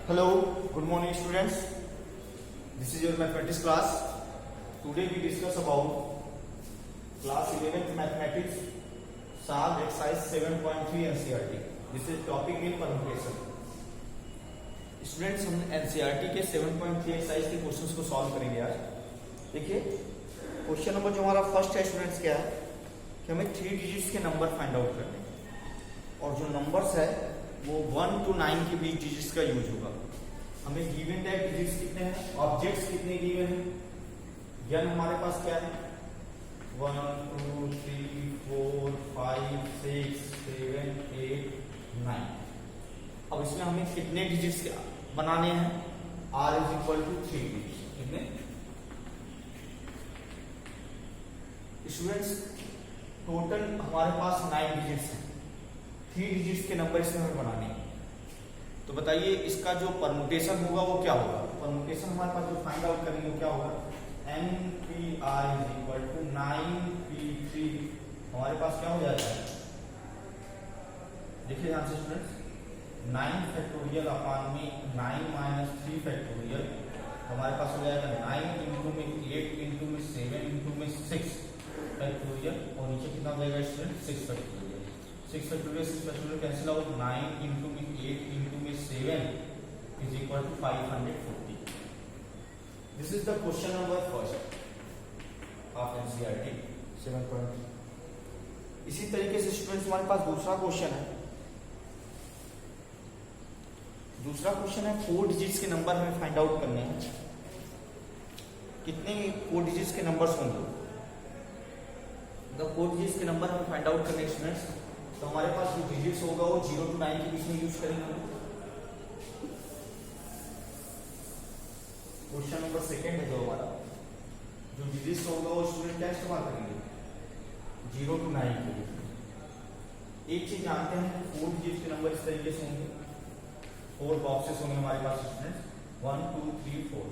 Hello, good morning students. This is your mathematics class. Today we discuss about class 11th mathematics solve exercise 7.3 NCERT. This is topic in permutation. Students हम NCERT के 7.3 exercise के questions को solve करेंगे आज। देखिए question number जो हमारा first है स्टूडेंट्स क्या है कि हमें 3 डिजिट्स के नंबर फाइंड आउट करने हैं और जो नंबर्स है वो 1 to 9 के बीच डिजिट्स का यूज होगा। हमें गिवन है डिजिट्स कितने हैं, ऑब्जेक्ट्स कितने गिवन हैं, यन हमारे पास क्या है 1 2 3 4 5 6 7 8 9। अब इसमें हमें कितने डिजिट्स बनाने हैं, r is equal to 3 digits. कितने स्टूडेंट्स टोटल हमारे पास 9 डिजिट्स हैं, 3 डिजिट्स के नंबर इसमें हमें बनाने हैं। तो बताइए इसका जो परमुटेशन होगा वो क्या होगा। परमुटेशन हमारे पास जो फाइंड आउट करेंगे वो क्या होगा, npr is equal to 9p3। हमारे पास क्या हो जाएगा, देखिए ध्यान से स्टूडेंट्स, 9 फैक्टोरियल अपान में 9 माइनस 3 फैक्टोरियल हमारे पास हो जाएगा 9 इंटू में 8 इंटू में 7 इंटू में 6 फैक्टोरियल और नीचे कितना हो जाएगा student 6 factorial. 6 factorial cancel out, 9 into में 8 इंटू में 7 is equal to 540। This is the question number first of NCERT 7.3। इसी तरीके से स्टूडेंट्स हमारे पास दूसरा क्वेश्चन है। दूसरा क्वेश्चन है 4 डिजिट्स के नंबर हमें फाइंड आउट करने हैं। कितने 4 डिजिट्स के नंबर्स होंगे, मतलब 4 डिजिट्स के नंबर हमें फाइंड आउट करने स्टूडेंट्स। तो हमारे पास जो डिजिट्स होगा वो 0 to 9 के बीच में यूज करेंगे। क्वेश्चन नंबर सेकंड है जो हमारा, जो डिजिट्स होगा वो स्टूडेंट क्या इस्तेमाल करेंगे 0 to 9 के बीच में। एक चीज जानते हैं 4 डिजिट्स के नंबर इस तरीके से होंगे, 4 बॉक्सेस होंगे हमारे पास स्टूडेंट्स 1 2 3 4।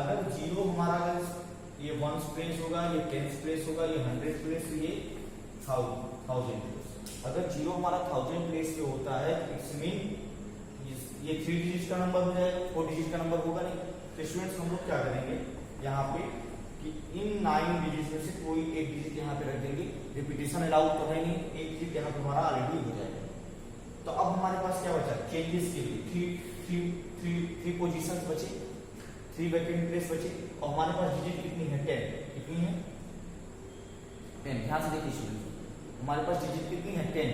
अगर 0 हमारा अगर ये 1 प्लेस होगा, ये 10 प्लेस होगा, ये 100 प्लेस, ये 1000 प्लेस। अगर 0 हमारा 1000 प्लेस पे होता है इट्स मीन ये 3 डिजिट का नंबर हो जाएगा, 4 डिजिट का नंबर होगा नहीं। तो स्टूडेंट्स हम लोग क्या करेंगे यहाँ पे कि इन 9 डिजिट में से कोई एक डिजिट यहाँ पे रख देंगे। रिपीटेशन अलाउड तो है नहीं, एक डिजिट यहाँ पे हमारा ऑलरेडी हो जाएगा। तो अब हमारे पास क्या बचा, चेंजेस के लिए 3 पोजीशंस बचे, 3 वैकेंट प्लेस बचे और हमारे पास डिजिट कितनी है 10। कितनी है 10। ध्यान से देखिए स्टूडेंट, हमारे पास डिजिट कितनी है 10।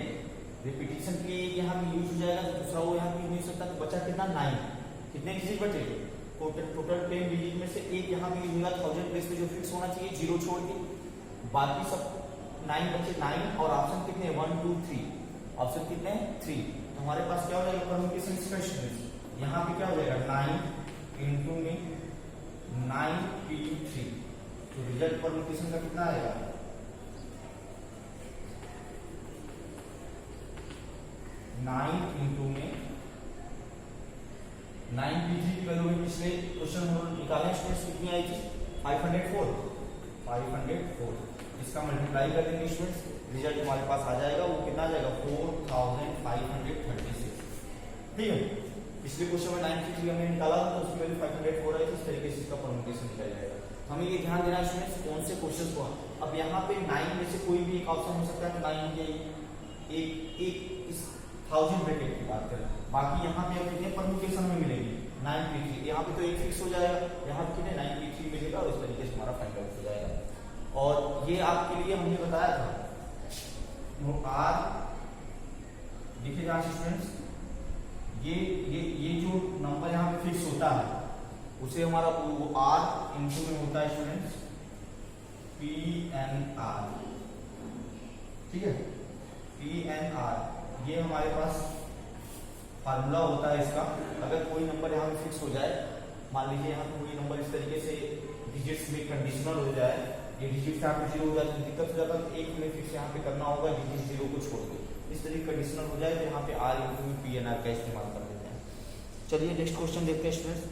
रिपीटेशन के लिए यहाँ पे यूज हो जाएगा तो दूसरा वो यहाँ पे यूज हो सकता है। तो बचा कितना 9। कितने डिजिट बचे, टोटल 10 डिजिट में से एक यहाँ पे यूज होगा 1000 प्लेस पे जो फिक्स होना चाहिए 0 छोड़ के, बाकी सब 9 बचे 9 और ऑप्शन कितने 1 2 3। ऑप्शन कितने 3। तो हमारे पास क्या हो जाएगा परमुटेशन स्पेशलिस्ट, यहाँ पे क्या हो जाएगा 9 इंटू में 9p3। तो रिजल्ट परमुटेशन का कितना आएगा 9 इंटू में 9p3 की वैल्यू में पिछले क्वेश्चन हम निकालें स्टूडेंट्स कितनी आई थी 504। इसका मल्टीप्लाई कर देंगे स्टूडेंट्स, रिजल्ट हमारे पास आ जाएगा वो कितना आ जाएगा 4536। ठीक है, पिछले क्वेश्चन में 9p3 हमने निकाला था तो उसकी वैल्यू 504 आई थी। इस तरीके से इसका परमुटेशन निकल जाएगा। हमें ये ध्यान देना स्टूडेंट्स कौन से क्वेश्चन को। अब यहाँ पे 9 में से कोई भी एक ऑप्शन हो सकता है, तो 9 के एक इस 1000 ब्रैकेट की बात करें, बाकी यहाँ पे कितने परमुटेशन में मिलेगी 9p3। यहाँ पे तो एक फिक्स हो जाएगा, यहाँ पे कितने 9p3 मिलेगा और इस तरीके से हमारा फाइंड आउट हो जाएगा। और ये आपके लिए हमने बताया था R, देखिए जहां स्टूडेंट्स ये जो नंबर यहाँ पे फिक्स होता है उसे हमारा वो R इंटू में होता है स्टूडेंट्स PNR। ठीक है, PNR ये हमारे पास फार्मूला होता है इसका। अगर कोई नंबर यहाँ पे फिक्स हो जाए, मान लीजिए यहाँ पे कोई नंबर इस तरीके से डिजिट्स में कंडीशनल हो जाए, ये डिजिट यहाँ पे 0 हो जाए तो दिक्कत हो जाता है, तो एक में फिक्स यहाँ पे करना होगा, डिजिट 0 को छोड़ दो। इस तरीके कंडीशनल हो जाए तो यहाँ पे R इंटू में PNR का इस्तेमाल कर देते हैं। चलिए नेक्स्ट क्वेश्चन देखते हैं स्टूडेंट्स।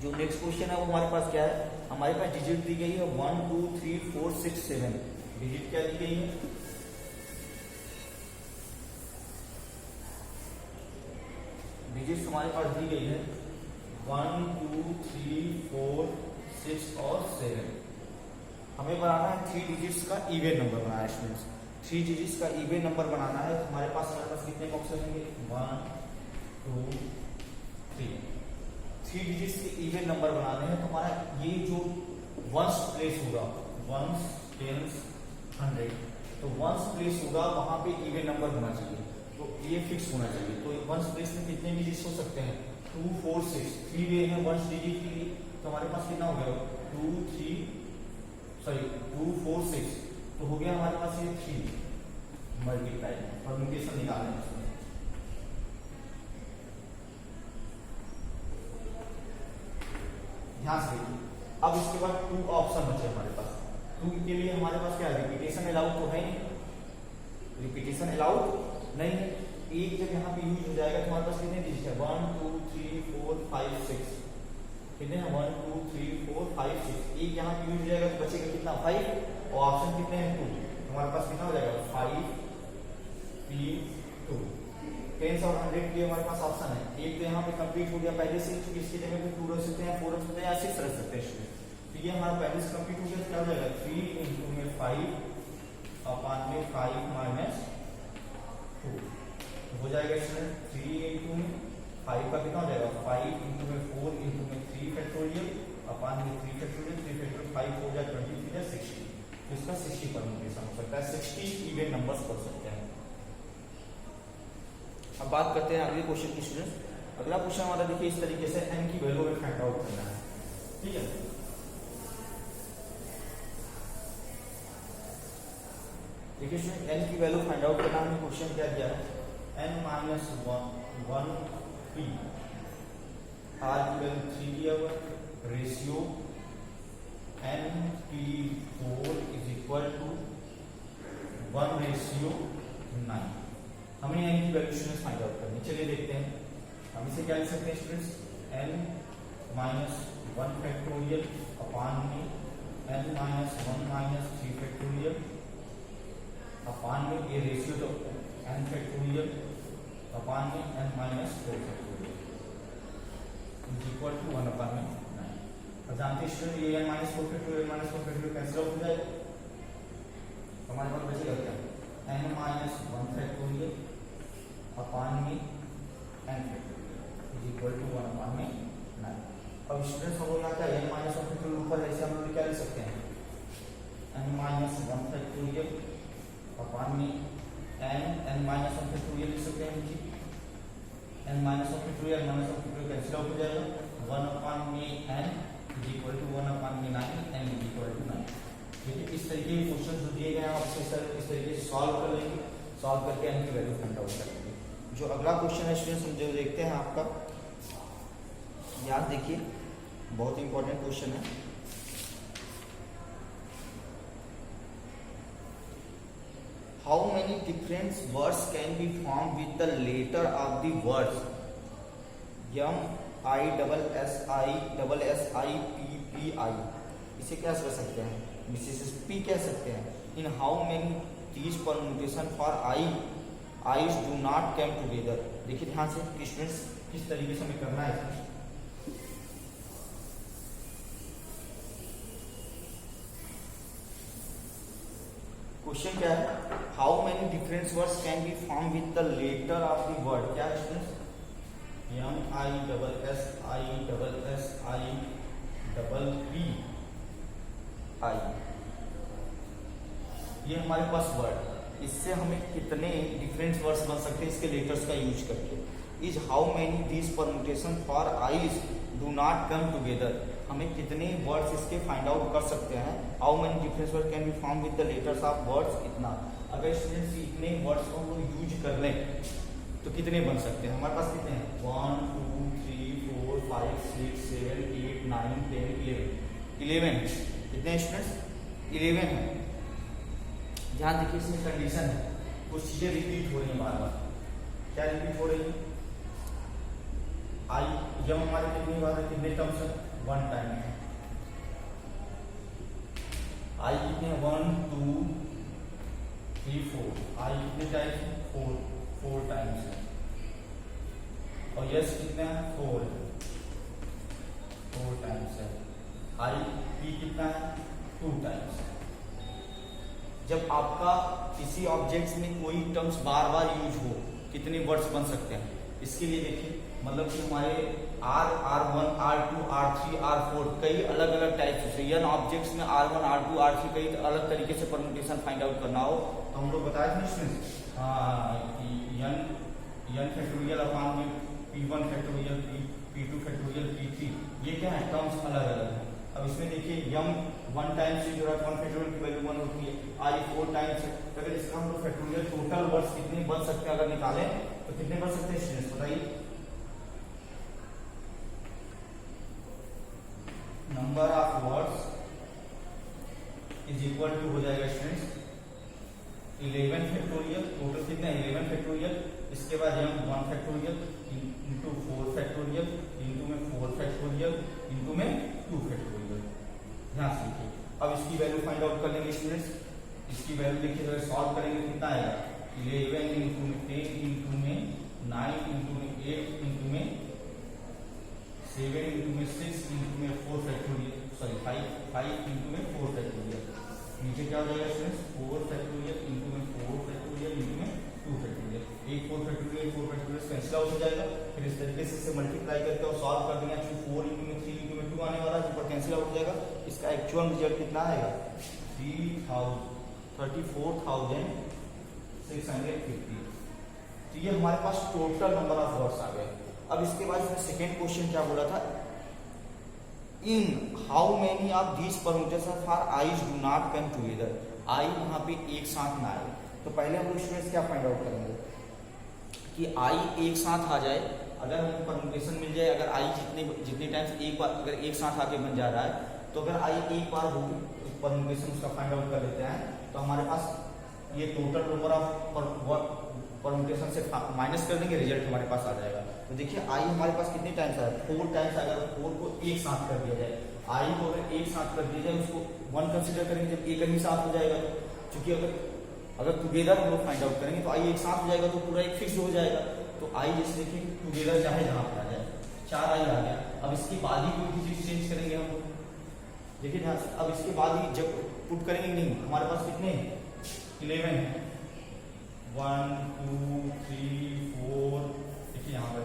जो नेक्स्ट क्वेश्चन है वो हमारे पास क्या है, हमारे पास डिजिट दी गई है 1 2 3 4 6 7। डिजिट क्या दी गई है डिजिट्स हमारे पास दी गई है 1 2 3 4 6 और 7। हमें बनाना है 3 डिजिट्स का इवन नंबर बनाना है स्टूडेंट्स। 3 डिजिट्स का इवन नंबर बनाना है। हमारे पास कितने ऑप्शन होंगे 1 2 3। 3 डिजिट्स के इवन नंबर बनाने हैं तो हमारा ये जो वंस प्लेस होगा, वंस टेंस 100, तो वंस प्लेस होगा वहां पे इवन नंबर होना चाहिए, तो ये फिक्स होना चाहिए। तो वंस प्लेस में कितने डिजिट्स हो सकते हैं 2 4 6, 3 वे है वंस डिजिट के लिए, तो हमारे पास कितना हो गया 2 4 6, तो हो गया हमारे पास ये 3 मल्टीप्लाई परम्यूटेशन निकालना है इसमें। ध्यान से देखिए, अब इसके बाद 2 ऑप्शन बचे हमारे पास। 2 के लिए हमारे पास क्या है, रिपीटेशन अलाउड तो है नहीं, रिपीटेशन अलाउड नहीं है। एक जब यहाँ पे यूज हो जाएगा तो हमारे पास कितने डिजिट है 1 2 3 4 5 6, कितने हैं 1 2 3 4 5 6। एक यहाँ पे यूज हो जाएगा तो बचेगा कितना 5, और ऑप्शन कितने हैं 2, हमारे पास कितना हो जाएगा 5 3 2। 10 और 100 के हमारे पास ऑप्शन है। एक तो यहाँ पे कंप्लीट हो गया पहले से, क्योंकि इसकी जगह पे 2 रख सकते हैं, 4 रख सकते हैं या 6 रख सकते हैं। तो ये हमारा पहले से कंप्लीट हो गया, तो क्या हो जाएगा 3 इंटू में 5 अपॉन में 5 माइनस 2 हो जाएगा इसमें 3 इंटू में 5 का कितना हो जाएगा 5 इंटू में 4 इंटू में 3 फैक्टोरियल अपॉन में 3 फैक्टोरियल 3 फैक्टोरियल 5 हो जाए 23 या 60, तो इसका 60 परम्यूटेशन हो सकता है, 60 इवन नंबर्स कर सकते हैं। अब बात करते हैं अगले क्वेश्चन की स्टूडेंट्स। अगला क्वेश्चन हमारा देखिए इस तरीके से n की वैल्यू में फाइंड आउट करना है, ठीक है। देखिए स्टूडेंट n की वैल्यू फाइंड आउट करना हमने क्वेश्चन क्या दिया है n माइनस 1 p, r की वैल्यू 3 दिया हुआ, ratio np4 is equal to 1:9। हमें n की वैल्यू स्टूडेंट्स फाइंड आउट करनी, चलिए देखते हैं। हम इसे क्या लिख सकते हैं students n minus 1 factorial upon में n minus 1 minus 3 factorial upon में ये रेशियो तो n फैक्टोरियल अपॉन में n minus 4 factorial is equal to 1 upon में 9। अब जानते हैं स्टूडेंट ये n minus 4 factorial cancel out हो जाएगा, हमारे पास बचेगा क्या n माइनस 1 फैक्टोरियल अपॉन में n factorial is equal to 1 upon में 9। अब स्टूडेंट्स हम लोग यहाँ क्या n माइनस 1 फैक्टोरियल ऊपर है, इसे हम लोग क्या लिख सकते हैं n माइनस 1 फैक्टोरियल अपॉन में n माइनस 1 फैक्टोरियल लिख सकते हैं नीचे, n minus 1 factorial cancel out हो जाएगा, 1 अपॉन में n is equal to 1 upon में 9, n इज इक्वल टू 9। देखिए इस तरीके के क्वेश्चन जो दिए गए हैं आप इस तरीके से सॉल्व कर लेंगे, सॉल्व करके n की वैल्यू फाइंड आउट करेंगे। जो अगला क्वेश्चन है स्टूडेंट्स जो देखते हैं आपका, याद देखिए बहुत इंपॉर्टेंट क्वेश्चन है। How many different words can be formed with the letter of the words M I S I S I P P I? इसे क्या कर सकते हैं Mrs. P कह सकते हैं। In how many these permutation for I's do not come together? देखिए ध्यान से स्टूडेंट्स किस तरीके से हमें करना है। क्वेश्चन क्या है how many different words can be form with the letter of the word, क्या है students M I S I P I, ये हमारे पास वर्ड, इससे हमें कितने डिफरेंट वर्ड्स बन सकते हैं इसके लेटर्स का यूज करके। Is how many these permutation for I's do not come together, हमें कितने वर्ड्स इसके फाइंड आउट कर सकते हैं। How many different words can be form with the letters of words, इतना। अगर स्टूडेंट्स इतने वर्ड्स को यूज कर लें तो कितने बन सकते हैं, हमारे पास कितने हैं 1 2 3 4 5 6 7 8 9 10 11 कितने स्टूडेंट्स 11 है। ध्यान देखिए इसमें कंडीशन है, कुछ चीजें रिपीट हो रही है बार बार। क्या रिपीट हो रही है आई जब हमारे कितनी बार है, कितने टर्म्स है 1 टाइम है। आई कितने 1 2 3 4, आई कितने टाइम्स 4 टाइम्स है। और यस कितना है 4 है, 4 टाइम्स है। आई पी कितना है 2 टाइम्स है। जब आपका किसी ऑब्जेक्ट्स में कोई टर्म्स बार बार यूज हो, कितने वर्ड्स बन सकते हैं इसके लिए देखिए, मतलब कि हमारे R1, R2, R3, R4 कई अलग अलग टाइप्स से यन ऑब्जेक्ट्स में R1, R2, R3 कई अलग तरीके से परम्यूटेशन फाइंड आउट करना हो तो हम लोग बताए थे स्टूडेंट्स, यन फैक्टोरियल अपान में P1 factorial, P2 factorial, P3, ये क्या है टर्म्स अलग अलग है। अब इसमें देखिए यम 1 टाइम्स से जो है 1 फैक्टोरियल की वैल्यू 1 होती है, आई 4 टाइम्स है, तो अगर इसका हम लोग फैक्टोरियल टोटल वर्ड्स कितने बन सकते हैं अगर निकालें तो कितने बन सकते हैं स्टूडेंट्स बताइए। Number of words is equal to हो जाएगा स्टूडेंट्स 11 फैक्टोरियल, टोटल कितना है 11 फैक्टोरियल, इसके बाद यम 1 फैक्टोरियल इंटू 4 फैक्टोरियल इंटू में 4 फैक्टोरियल इंटू में 2 फैक्टोरियल। ध्यान से देखिए, अब इसकी वैल्यू फाइंड आउट कर लेंगे स्टूडेंट्स। इसकी वैल्यू देखिए जब सॉल्व करेंगे कितना आएगा 11 इंटू में 10 इंटू में 9 इंटू में 8 इंटू में 7 इंटू में 6 इंटू में 4 फैक्टोरियल, सॉरी 5 इंटू में 4 फैक्टोरियल। नीचे क्या हो जाएगा स्टूडेंट्स 4 फैक्टोरियल इंटू में 4 फैक्टोरियल इंटू में 2 फैक्टोरियल। एक 4 फैक्टोरियल 4 फैक्टोरियल कैंसिल आउट हो जाएगा, फिर इस तरीके से इसे मल्टीप्लाई करके और सॉल्व कर देंगे। एक्चुअली 4 इंटू में 3 इंटू में 2 आने वाला है, ऊपर कैंसिल आउट हो जाएगा। इसका एक्चुअल रिजल्ट कितना आएगा 34,650। तो ये हमारे पास टोटल नंबर ऑफ वर्ड्स आ गए। अब इसके बाद इसमें सेकेंड क्वेश्चन क्या बोला था, in how many of these permutations four I's do not come together, I वहां पे एक साथ ना आए। तो पहले हम लोग स्टूडेंट्स क्या फाइंड आउट करेंगे कि आई एक साथ आ जाए, अगर हमें परम्यूटेशन मिल जाए, अगर आई जितने टाइम्स एक बार अगर एक साथ आके बन जा रहा है, तो अगर आई एक बार हो परम्यूटेशन उसका फाइंड आउट कर लेते हैं, तो हमारे पास ये टोटल नंबर ऑफ परम्यूटेशन से माइनस कर देंगे, रिजल्ट हमारे पास आ जाएगा। तो देखिए आई हमारे पास कितने टाइम्स आया 4 टाइम्स, अगर 4 को एक साथ कर दिया जाए, आई को अगर एक साथ कर दिया जाए उसको 1 कंसीडर करेंगे जब एक ही साथ हो जाएगा, क्योंकि अगर टुगेदर हम लोग फाइंड आउट करेंगे तो आई एक साथ हो जाएगा तो पूरा एक फिक्स हो जाएगा। तो आई जैसे देखिए टुगेदर चाहे जहां पर आ जाए 4 आई आ गया। अब इसके बाद ही कोई चीज चेंज करेंगे हम लोग, देखिए ध्यान से, अब इसके बाद ही जब पुट करेंगे नहीं, हमारे पास कितने 11 है, 1 2 3 4, देखिए यहाँ पर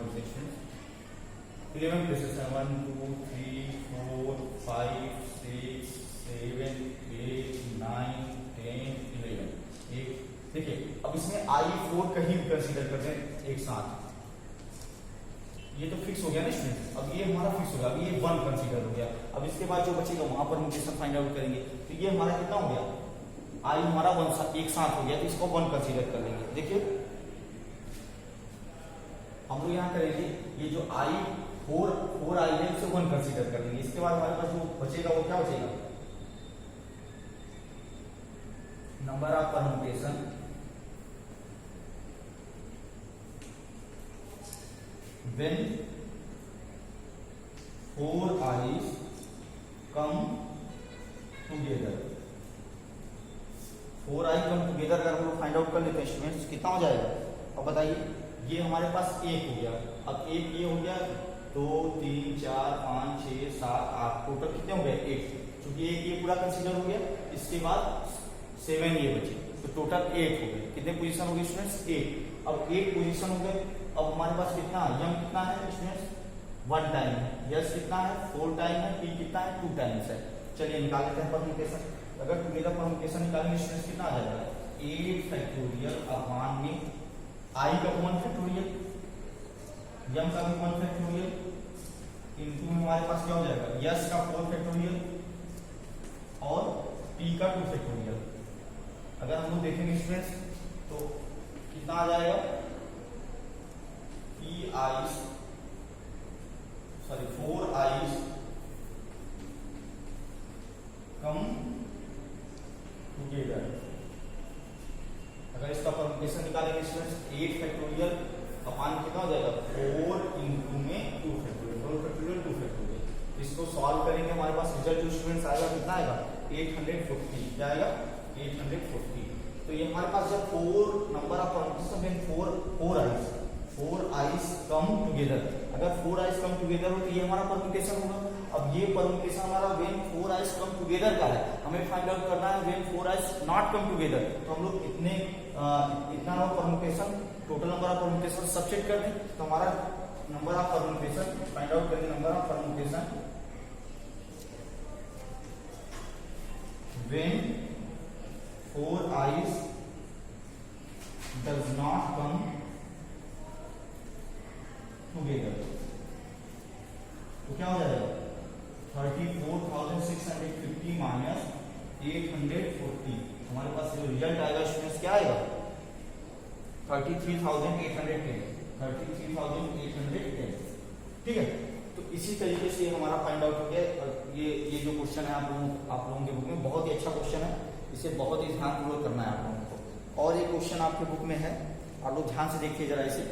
11 प्लेसेस है, 1 2 3 4 5 6 7 8 9 10 11। एक देखिए अब इसमें आई 4 कहीं कंसीडर करते हैं एक साथ, ये तो फिक्स हो गया ना स्टूडेंट, अब ये हमारा फिक्स हो गया, अब ये 1 कंसीडर हो गया। अब इसके बाद जो बचेगा वहां पर हम फाइंड आउट करेंगे, तो ये हमारा कितना हो गया आई हमारा 1 एक साथ हो गया, तो इसको 1 कंसीडर कर लेंगे। देखिए हम लोग यहाँ करेंगे ये जो आई 4 आई है उसे 1 कंसीडर कर लेंगे। इसके बाद हमारे पास जो बचेगा वो क्या बचेगा number of permutation when 4 i's come together, 4 i come together अगर हम लोग फाइंड आउट कर लेते हैं स्टूडेंट्स कितना हो जाएगा। अब बताइए ये हमारे पास 1 हो गया, अब 1 ये हो गया 2 3 4 5 6 7 8, टोटल कितने हो गए 8, क्योंकि 1 ये पूरा कंसीडर हो गया। इसके बाद 7 ये बचे, तो टोटल 8 हो गए। कितने पोजीशन हो गए स्टूडेंट्स 8। अब 8 पोजीशन हो गए, अब हमारे पास कितना यम कितना है स्टूडेंट्स 1 टाइम है, यस कितना है 4 टाइम है, पी कितना है 2 टाइम्स है। चलिए निकाल लेते हैं परम्यूटेशन। अगर टुगेदर परम्यूटेशन निकालेंगे स्टूडेंट्स कितना आ जाएगा 8 फैक्टोरियल अपान में आई का 1 फैक्टोरियल, यम का भी 1 फैक्टोरियल इनटू में हमारे पास क्या हो जाएगा यस का 4 फैक्टोरियल और पी का 2 फैक्टोरियल। अगर हम लोग देखेंगे स्टूडेंट्स तो कितना आ जाएगा 4 i's कम टुगेदर। अगर इसका परम्यूटेशन निकालेंगे स्टूडेंट्स 8 फैक्टोरियल अपान कितना हो जाएगा 4 इंटू में 2 फैक्टोरियल, 4 फैक्टोरियल 2 फैक्टोरियल। इसको सॉल्व करेंगे हमारे पास रिजल्ट जो स्टूडेंट्स आएगा कितना आएगा 840, क्या आएगा 840। तो ये हमारे पास जब 4 number of permutation 4 i's come together, अगर 4 आइस कम टुगेदर हो तो ये हमारा परम्यूटेशन होगा। अब ये परम्यूटेशन हमारा व्हेन 4 आइस कम टुगेदर का है, हमें फाइंड आउट करना है when 4 I's not come together. तो हम लोग इतना permutation, total number of permutation subset कर दें, तो हमारा number of permutation find out करें, number of permutation when 4 i's does not come together, तो क्या हो जाएगा 34,650 माइनस 840, हमारे पास जो रिजल्ट आएगा स्टूडेंट्स क्या आएगा 33,810, 33,810। ठीक है, तो इसी तरीके से हमारा फाइंड आउट हो गया। ये जो क्वेश्चन है आप लोगों के बुक में बहुत ही अच्छा क्वेश्चन है, इसे बहुत ही ध्यानपूर्वक करना है आप लोगों को। और एक क्वेश्चन आपके बुक में है, आप लोग ध्यान से देखिए जरा इसे।